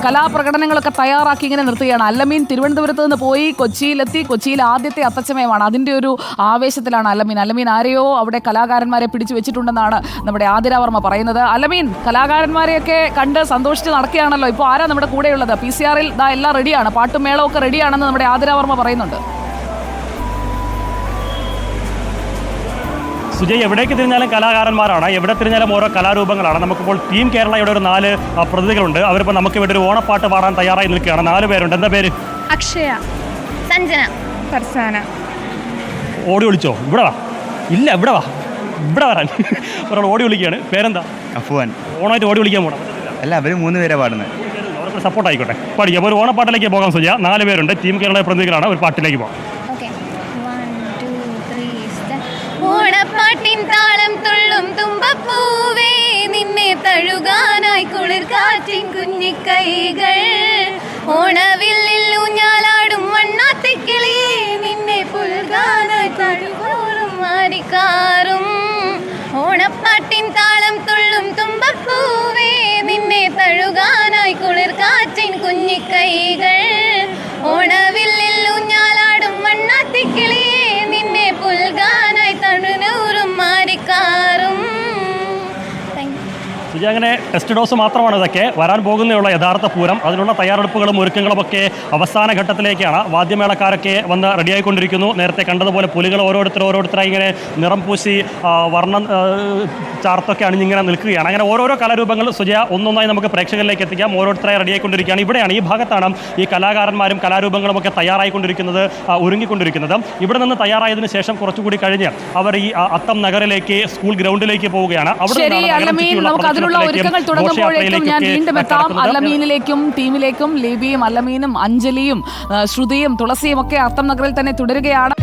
കലാപ്രകടനങ്ങളൊക്കെ തയ്യാറാക്കി ഇങ്ങനെ നിർത്തുകയാണ്. അല്ലമീൻ തിരുവനന്തപുരത്ത് നിന്ന് പോയി കൊച്ചിയിലെത്തി. കൊച്ചിയിൽ ആദ്യത്തെ അത്തച്ചമയമാണ്. അതിൻ്റെ ഒരു ആവേശത്തിലാണ് അല്ലമീൻ ആരെയോ അവിടെ കലാകാരന്മാരെ പിടിച്ചു വെച്ചിട്ടുണ്ടെന്നാണ് നമ്മുടെ ആതിരാവർമ്മ പറയുന്നത്. അല്ലമീൻ, കലാകാരന്മാരെയൊക്കെ കണ്ട് സന്തോഷിച്ച് നടക്കുകയാണല്ലോ. ഇപ്പോൾ ആരാ നമ്മുടെ കൂടെയുള്ളത്? PCR-ൽ എല്ലാം റെഡിയാണ്, പാട്ടും മേളവും ഒക്കെ റെഡിയാണെന്ന് നമ്മുടെ ആതിരാവർമ്മ പറയുന്നുണ്ട്. സുജയ്, എവിടേക്ക് തിരിഞ്ഞാലും കലാകാരന്മാരാണ്, എവിടെ തിരിഞ്ഞാലും ഓരോ കലാരൂപങ്ങളാണ്. നമുക്കിപ്പോൾ ടീം കേരള ഇവിടെ ഒരു 4 പ്രതിനിധികളുണ്ട്. അവരിപ്പോൾ നമുക്ക് ഇവിടെ ഒരു ഓണപ്പാട്ട് പാടാൻ തയ്യാറായി നിൽക്കുകയാണ്. 4 പേരുണ്ട്. എന്താ പേര്? അക്ഷയ, സഞ്ജന, ഫർസാന. ഓടി വിളിച്ചോ? ഇവിടെ വാ. ഇല്ല, ഇവിടെ വാ, ഇവിടെ വരാൻ ഒരാൾ ഓടി വിളിക്കുകയാണ്. പേരെന്താ? അഫ്വാൻ. ഓണമായിട്ട് ഓടി വിളിക്കാൻ പോകണം? അല്ല, അവർ 3 പേരെ പാടുന്നത്. അവർക്ക് സപ്പോർട്ട് ആയിക്കോട്ടെ, പഠിക്കാം. അപ്പോൾ ഒരു ഓണപ്പാട്ടിലേക്ക് പോകാൻ സുജയ. 4 പേരുണ്ട്, ടീം കേരള പ്രതിനിധികളാണ്. ഒരു പാട്ടിലേക്ക് പോകാം. ഓണപ്പാട്ടിൻ താളം തുള്ളും തുമ്പപ്പൂവേ, നിന്നെ തഴുകാനായി കുളിർ കാറ്റിൻ കുഞ്ഞിക്കൈകൾ. ഓണവില്ലിൽ ഊഞ്ഞാലാടും വണ്ണാത്തിക്കിളിയേ, നിന്നെ പുൽകാനായി തഴുകോറും മാറിക്കാറും. ഓണപ്പാട്ടിൻ താളം തുള്ളും തുമ്പപ്പൂവേ, നിന്നെ തഴുകാനായി കുളിർ കാറ്റിൻ കുഞ്ഞിക്കൈകൾ. ഓണവില്ലിൽ ഊഞ്ഞാലാടും വണ്ണാത്തിക്കിളിയേ, നിന്നെ പുൽകാനായി തണുനൂറും മാറിക്കാറും. സുജയ, അങ്ങനെ ടെസ്റ്റ് ഡോസ് മാത്രമാണ് ഇതൊക്കെ. വരാൻ പോകുന്നയുള്ള യഥാർത്ഥ പൂരം, അതിനുള്ള തയ്യാറെടുപ്പുകളും ഒരുക്കങ്ങളുമൊക്കെ അവസാന ഘട്ടത്തിലേക്കാണ്. വാദ്യമേളക്കാരൊക്കെ വന്ന് റെഡിയായിക്കൊണ്ടിരിക്കുന്നു. നേരത്തെ കണ്ടതുപോലെ പുലികൾ ഓരോരുത്തരായി ഇങ്ങനെ നിറം പൂശി വർണ്ണം ചാർത്തൊക്കെ അണിഞ്ഞിങ്ങനെ നിൽക്കുകയാണ്. അങ്ങനെ ഓരോരോ കലാരൂപങ്ങൾ സുജയ ഒന്നൊന്നായി നമുക്ക് പ്രേക്ഷകരിലേക്ക് എത്തിക്കാം. ഓരോരുത്തരായി റെഡിയായിക്കൊണ്ടിരിക്കുകയാണ്. ഇവിടെയാണ്, ഈ ഭാഗത്താണ് ഈ കലാകാരന്മാരും കലാരൂപങ്ങളുമൊക്കെ തയ്യാറായിക്കൊണ്ടിരിക്കുന്നത്, ഒരുങ്ങിക്കൊണ്ടിരിക്കുന്നത്. ഇവിടെ നിന്ന് തയ്യാറായതിനു ശേഷം കുറച്ചുകൂടി കഴിഞ്ഞ് അവർ ഈ അത്തം നഗറിലേക്ക്, സ്കൂൾ ഗ്രൗണ്ടിലേക്ക് പോവുകയാണ്. അവിടെ ഒരുക്കങ്ങൾ തുടങ്ങുമ്പോഴേക്കും ഞാൻ വീണ്ടും എത്താം. അല്ലമീനിലേക്കും ടീമിലേക്കും. ലിബിയും അല്ലമീനും അഞ്ജലിയും ശ്രുതിയും തുളസിയും ഒക്കെ അത്തം നഗറിൽ തന്നെ തുടരുകയാണ്.